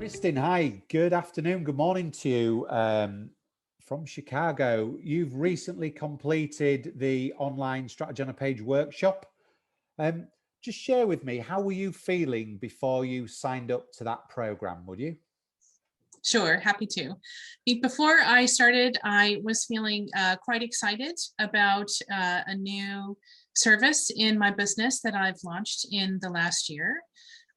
Kristin, hi, good afternoon, good morning to you from Chicago. You've recently completed the online strategy on a page workshop. Just share with me, how were you feeling before you signed up to that program, would you? Sure, happy to. Before I started, I was feeling quite excited about a new service in my business that I've launched in the last year.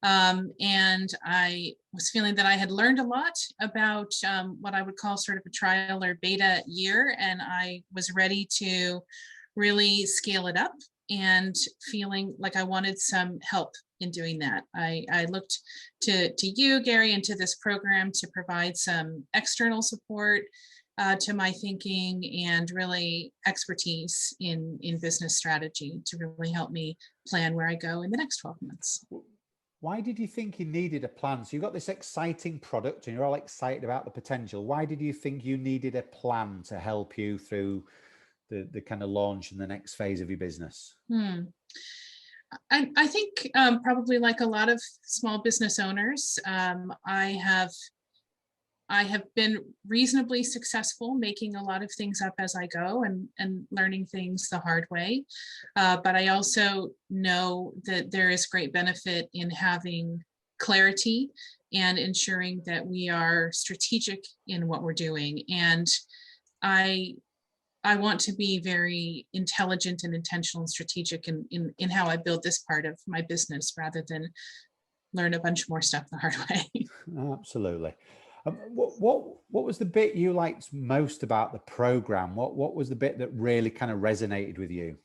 And I was feeling that I had learned a lot about what I would call sort of a trial or beta year, and I was ready to really scale it up and feeling like I wanted some help in doing that. I looked to you, Gary, and to this program to provide some external support to my thinking and really expertise in business strategy to really help me plan where I go in the next 12 months. Why did you think you needed a plan? So you've got this exciting product and you're all excited about the potential. Why did you think you needed a plan to help you through the kind of launch and the next phase of your business? I think probably like a lot of small business owners, I have been reasonably successful making a lot of things up as I go and learning things the hard way. But I also know that there is great benefit in having clarity and ensuring that we are strategic in what we're doing. And I want to be very intelligent and intentional and strategic in how I build this part of my business rather than learn a bunch more stuff the hard way. Absolutely. What was the bit you liked most about the program? What was the bit that really kind of resonated with you?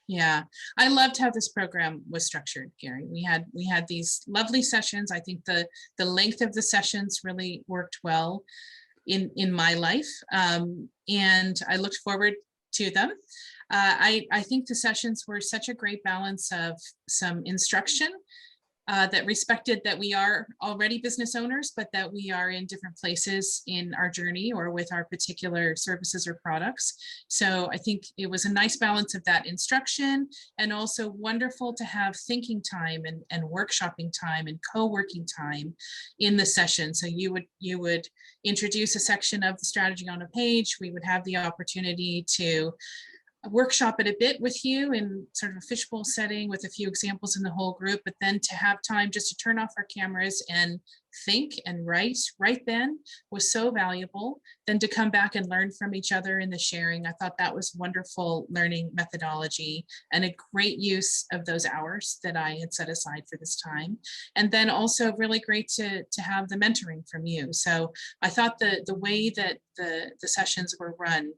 Yeah, I loved how this program was structured, Gary. We had these lovely sessions. I think the length of the sessions really worked well in my life, and I looked forward to them. I think the sessions were such a great balance of some instruction that respected that we are already business owners, but that we are in different places in our journey or with our particular services or products. So I think it was a nice balance of that instruction, and also wonderful to have thinking time and workshopping time and co-working time in the session. So you would introduce a section of the strategy on a page. We would have the opportunity to workshop it a bit with you in sort of a fishbowl setting with a few examples in the whole group, but then to have time just to turn off our cameras and think and write right then was so valuable. Then to come back and learn from each other in the sharing, I thought that was wonderful learning methodology and a great use of those hours that I had set aside for this time. And then also really great to have the mentoring from you. So I thought the way that the sessions were run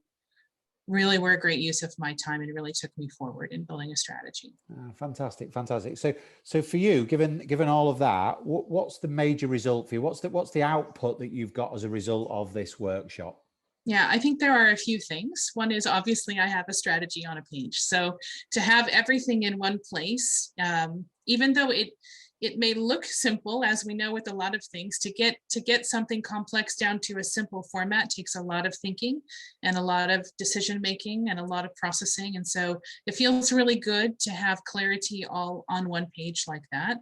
really were a great use of my time and really took me forward in building a strategy. Fantastic. So for you, given all of that, what's the major result for you? What's the output that you've got as a result of this workshop? Yeah, I think there are a few things. One is obviously I have a strategy on a page. So to have everything in one place, even though it may look simple, as we know with a lot of things, to get something complex down to a simple format takes a lot of thinking and a lot of decision making and a lot of processing. And so it feels really good to have clarity all on one page like that.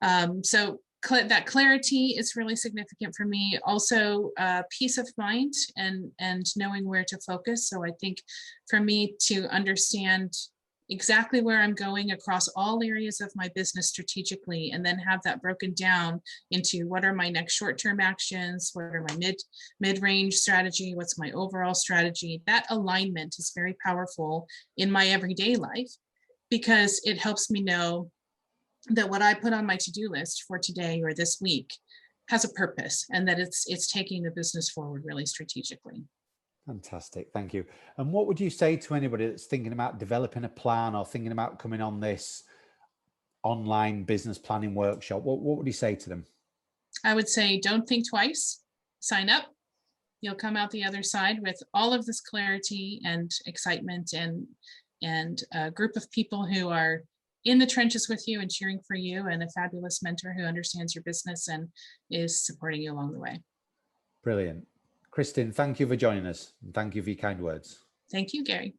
That clarity is really significant for me. Also, peace of mind and knowing where to focus. So I think for me to understand exactly where I'm going across all areas of my business strategically, and then have that broken down into what are my next short-term actions, what are my mid-range strategy, what's my overall strategy. That alignment is very powerful in my everyday life because it helps me know that what I put on my to-do list for today or this week has a purpose and that it's taking the business forward really strategically. Fantastic. Thank you. And what would you say to anybody that's thinking about developing a plan or thinking about coming on this online business planning workshop? What would you say to them? I would say, don't think twice, sign up. You'll come out the other side with all of this clarity and excitement and a group of people who are in the trenches with you and cheering for you, and a fabulous mentor who understands your business and is supporting you along the way. Brilliant. Kristin, thank you for joining us. Thank you for your kind words. Thank you, Gary.